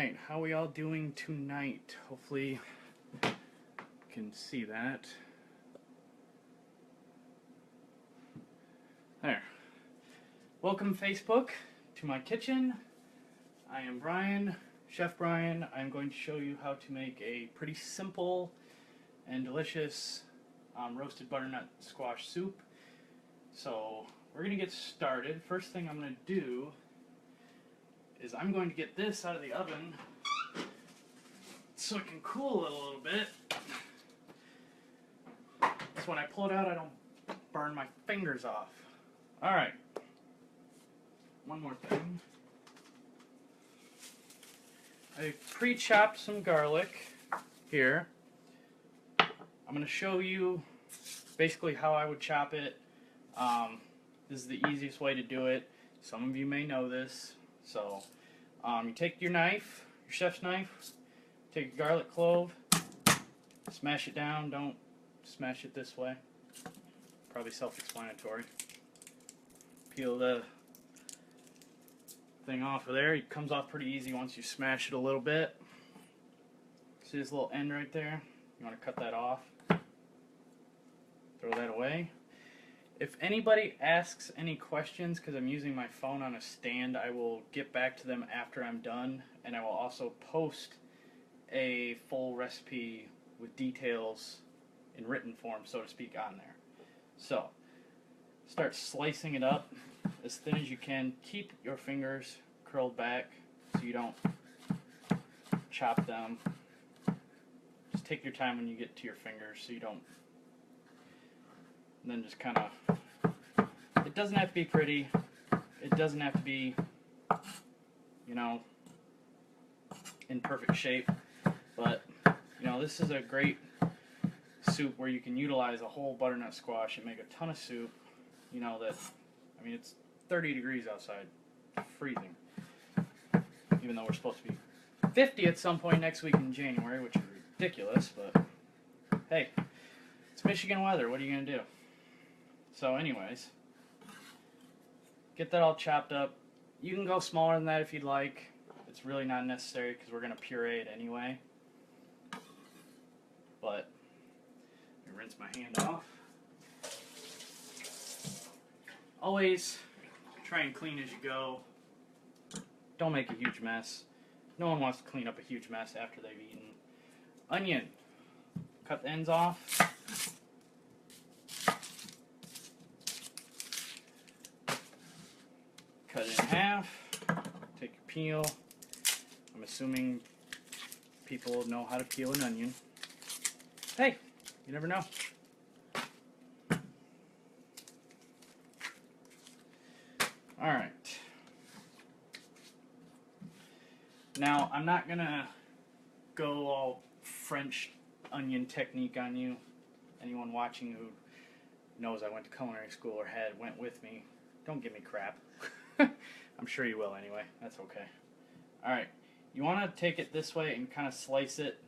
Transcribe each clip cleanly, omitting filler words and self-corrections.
Alright, how are we all doing tonight? Hopefully you can see that. There. Welcome Facebook to my kitchen. I am Brian, Chef Brian. I'm going to show you how to make a pretty simple and delicious roasted butternut squash soup. So we're going to get started. First thing I'm going to do is I'm going to get this out of the oven so it can cool it a little bit. So when I pull it out, I don't burn my fingers off. Alright, one more thing. I pre-chopped some garlic here. I'm going to show you basically how I would chop it. This is the easiest way to do it. Some of you may know this. So, you take your knife, your chef's knife, take a garlic clove, smash it down. Don't smash it this way. Probably self-explanatory. Peel the thing off of there. It comes off pretty easy once you smash it a little bit. See this little end right there? You want to cut that off. Throw that away. If anybody asks any questions, because I'm using my phone on a stand, I will get back to them after I'm done, and I will also post a full recipe with details in written form, so to speak, on there. So, start slicing it up as thin as you can. Keep your fingers curled back so you don't chop them. Just take your time when you get to your fingers so you don't. And then just kind of. It doesn't have to be pretty. It doesn't have to be, you know, in perfect shape. But, you know, this is a great soup where you can utilize a whole butternut squash and make a ton of soup. You know that, I mean, it's 30 degrees outside. It's freezing. Even though we're supposed to be 50 at some point next week in January, which is ridiculous, but hey, it's Michigan weather. What are you going to do? So anyways, get that all chopped up. You can go smaller than that if you'd like. It's really not necessary because we're going to puree it anyway. But, let me rinse my hand off. Always try and clean as you go. Don't make a huge mess. No one wants to clean up a huge mess after they've eaten. Onion. Cut the ends off. Cut it in half. Take your peel. I'm assuming people know how to peel an onion. Hey, you never know. Alright. Now, I'm not going to go all French onion technique on you. Anyone watching who knows I went to culinary school or went with me, don't give me crap. I'm sure you will anyway. That's okay. Alright. You want to take it this way and kind of slice it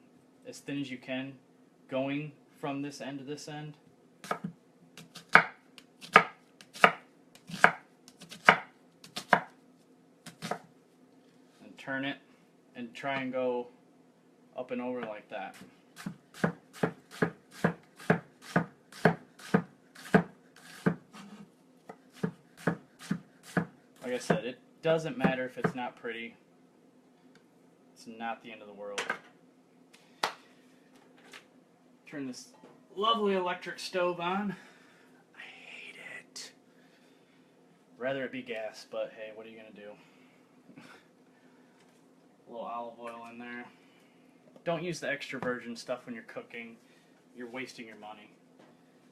as thin as you can, going from this end to this end. And turn it and try and go up and over like that. Like I said, it doesn't matter if it's not pretty. It's not the end of the world. Turn this lovely electric stove on. I hate it. Rather it be gas, but hey, what are you going to do? A little olive oil in there. Don't use the extra virgin stuff when you're cooking. You're wasting your money.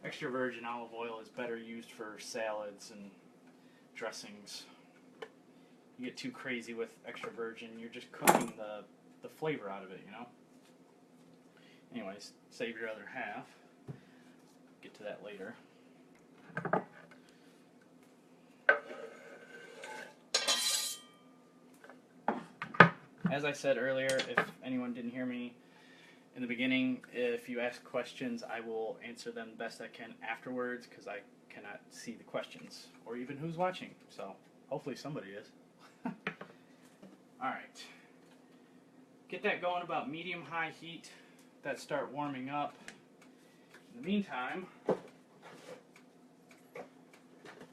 Extra virgin olive oil is better used for salads and dressings. You get too crazy with extra virgin, you're just cooking the flavor out of it, you know? Anyways, save your other half. Get to that later. As I said earlier, if anyone didn't hear me in the beginning, if you ask questions, I will answer them the best I can afterwards because I cannot see the questions or even who's watching. So hopefully somebody is. Alright. get that going about medium-high heat. That start warming up. In the meantime,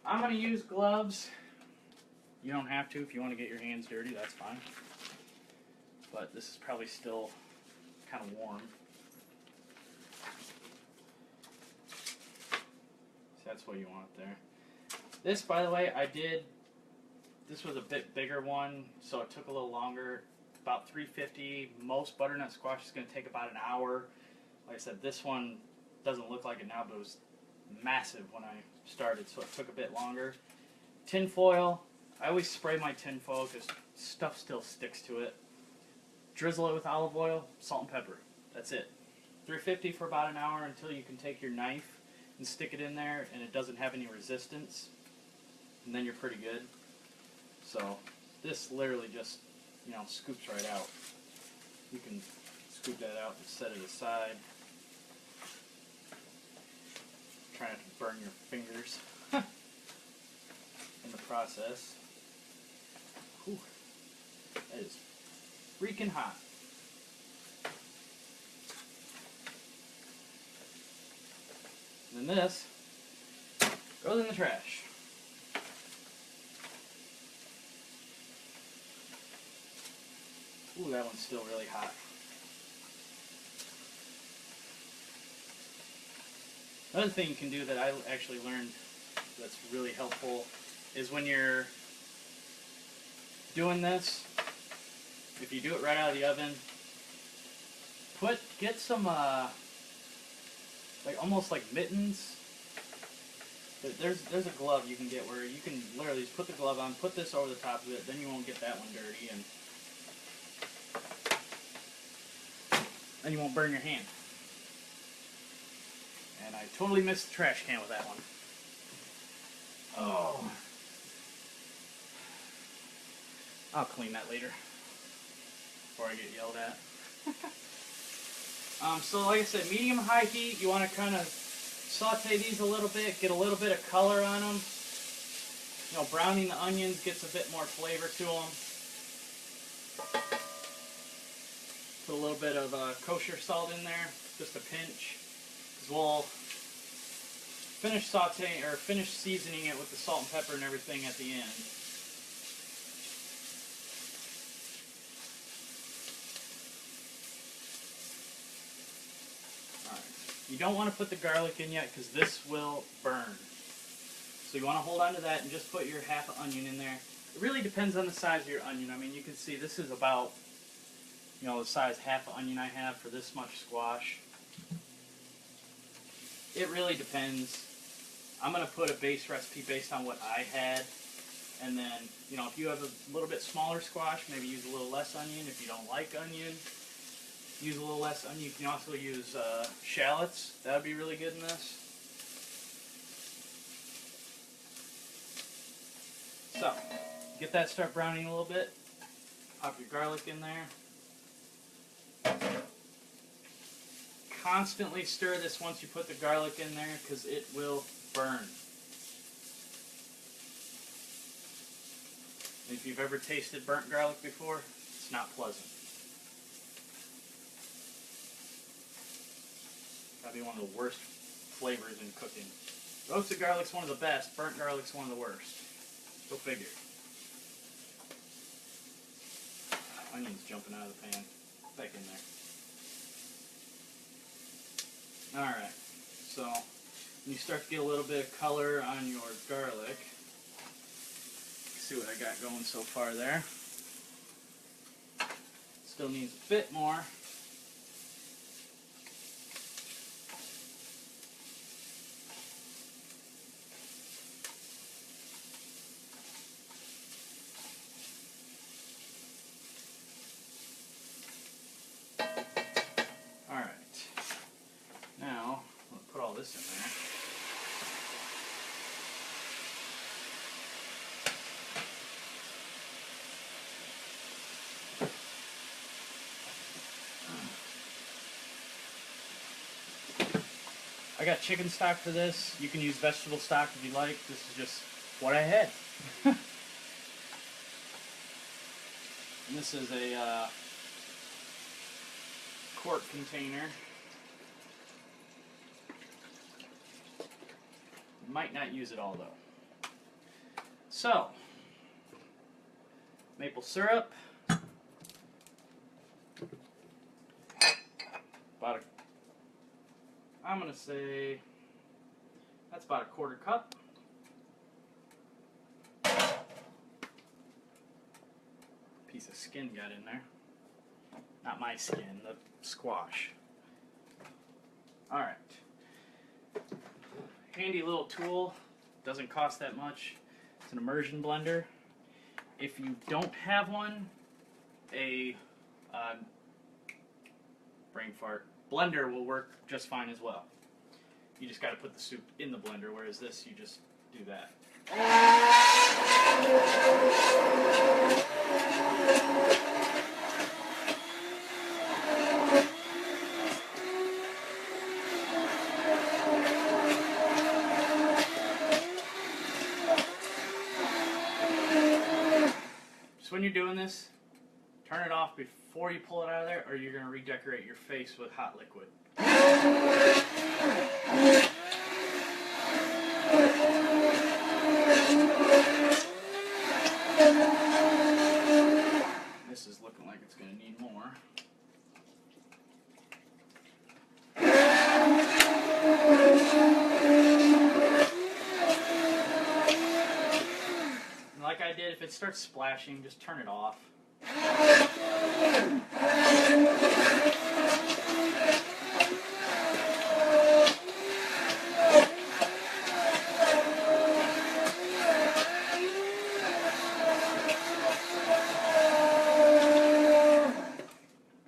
I'm going to use gloves. You don't have to if you want to get your hands dirty, that's fine. But this is probably still kind of warm. So that's what you want there. This, by the way, this was a bit bigger one, so it took a little longer. About 350. Most butternut squash is going to take about an hour. Like I said, this one doesn't look like it now, but it was massive when I started, so it took a bit longer. Tin foil. I always spray my tin foil because stuff still sticks to it. Drizzle it with olive oil, salt and pepper. That's it. 350 for about an hour until you can take your knife and stick it in there and it doesn't have any resistance. And then you're pretty good. So this literally just, scoops right out. You can scoop that out and set it aside. Try not to burn your fingers in the process. Whew. That is freaking hot. And then this goes in the trash. Ooh, that one's still really hot. Another thing you can do that I actually learned that's really helpful is when you're doing this, if you do it right out of the oven, get some almost like mittens. There's a glove you can get where you can literally just put the glove on, put this over the top of it, then you won't get that one dirty, and then you won't burn your hand. And I totally missed the trash can with that one. Oh. I'll clean that later before I get yelled at. So like I said, medium-high heat, you want to kind of saute these a little bit, get a little bit of color on them. Browning the onions gets a bit more flavor to them. Put a little bit of kosher salt in there, just a pinch. Because we'll finish seasoning it with the salt and pepper and everything at the end. You don't want to put the garlic in yet because this will burn. So you want to hold on to that and just put your half an onion in there. It really depends on the size of your onion. I mean, you can see this is about, the size half an onion I have for this much squash. It really depends. I'm going to put a base recipe based on what I had. And then, if you have a little bit smaller squash, maybe use a little less onion. If you don't like onion, use a little less onion. You can also use shallots. That would be really good in this. So, get that start browning a little bit. Pop your garlic in there. Constantly stir this once you put the garlic in there because it will burn. And if you've ever tasted burnt garlic before, it's not pleasant. That'd be one of the worst flavors in cooking. Roasted garlic's one of the best, burnt garlic's one of the worst. Go figure. Onions jumping out of the pan. Back in there. Alright, so when you start to get a little bit of color on your garlic, see what I got going so far there. Still needs a bit more. This in there. I got chicken stock for this. You can use vegetable stock if you like. This is just what I had. And this is a quart container. Might not use it all though. So, maple syrup. I'm going to say that's about a 1/4 cup. Piece of skin got in there. Not my skin, the squash. Alright. Handy little tool. Doesn't cost that much. It's an immersion blender. If you don't have one, a brain fart blender will work just fine as well. You just got to put the soup in the blender, whereas this, you just do that. So when you're doing this, turn it off before you pull it out of there, or you're going to redecorate your face with hot liquid. This is looking like it's going to need more. And like I did, if it starts splashing, just turn it off.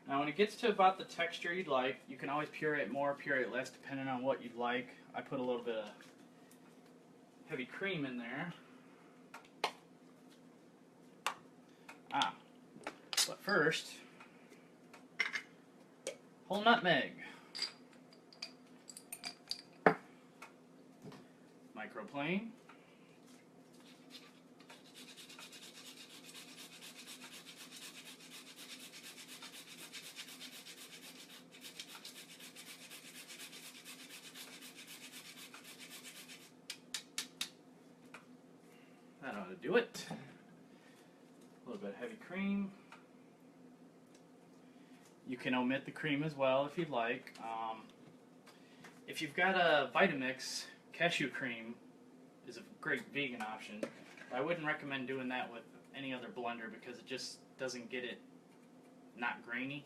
Now when it gets to about the texture you'd like, you can always puree it more, puree it less, depending on what you'd like. I put a little bit of heavy cream in there. But first, whole nutmeg, microplane, that ought to do it. A little bit of heavy cream. You can omit the cream as well if you'd like. If you've got a Vitamix, cashew cream is a great vegan option. I wouldn't recommend doing that with any other blender because it just doesn't get it not grainy.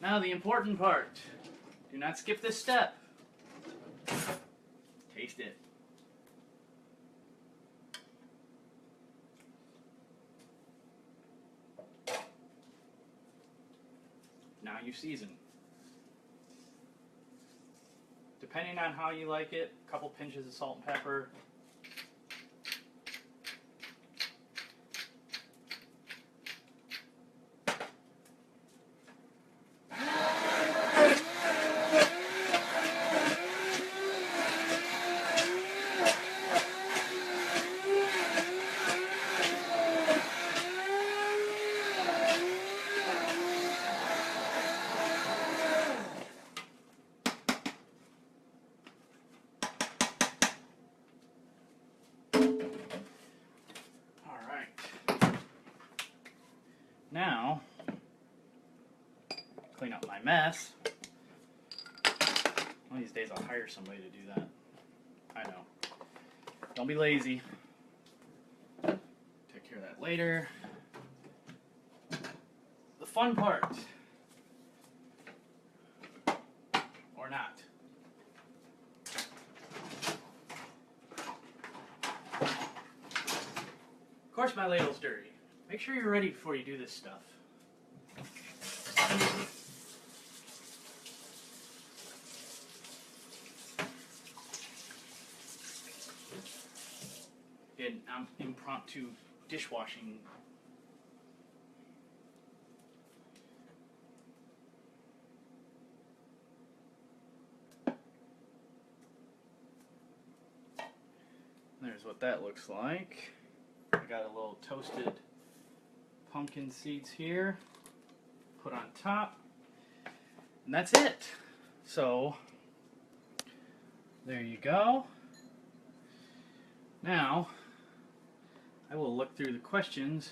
Now the important part. Do not skip this step. Taste it. Now you season. Depending on how you like it, a couple pinches of salt and pepper. Now, clean up my mess. One of these days I'll hire somebody to do that. I know. Don't be lazy. Take care of that later. The fun part. Or not. Of course my ladle's dirty. Make sure you're ready before you do this stuff. an impromptu dishwashing. There's what that looks like. I got a little toasted pumpkin seeds here, put on top, and that's it. So there you go. Now I will look through the questions.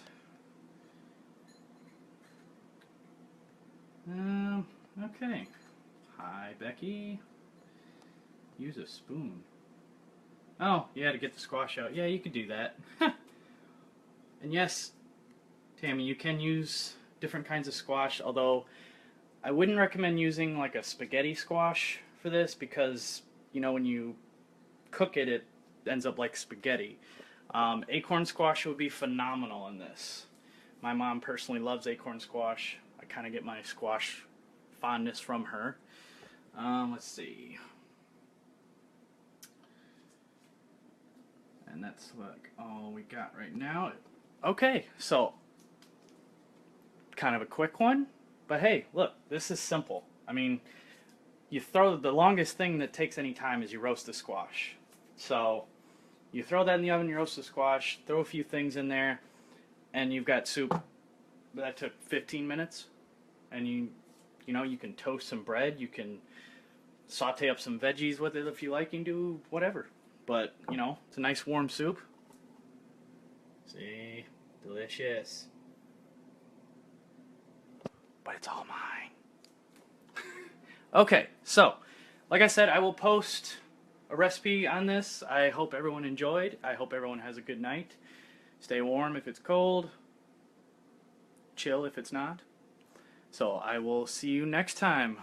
Okay. Hi, Becky. Use a spoon. Oh, yeah, to get the squash out. Yeah, you could do that. And yes, Tammy, you can use different kinds of squash, although I wouldn't recommend using like a spaghetti squash for this because, you know, when you cook it, it ends up like spaghetti. Acorn squash would be phenomenal in this. My mom personally loves acorn squash. I kind of get my squash fondness from her. Let's see. And that's like all we got right now. Okay, so kind of a quick one, but hey, look, this is simple. I mean, you throw the longest thing that takes any time is you roast the squash. So you throw that in the oven, you roast the squash, throw a few things in there, and you've got soup. That took 15 minutes, and you know, you can toast some bread, you can saute up some veggies with it if you like, you can do whatever. But, you know, it's a nice warm soup. See? Delicious. But it's all mine. Okay, so, like I said, I will post a recipe on this. I hope everyone enjoyed. I hope everyone has a good night. Stay warm if it's cold. Chill if it's not. So, I will see you next time.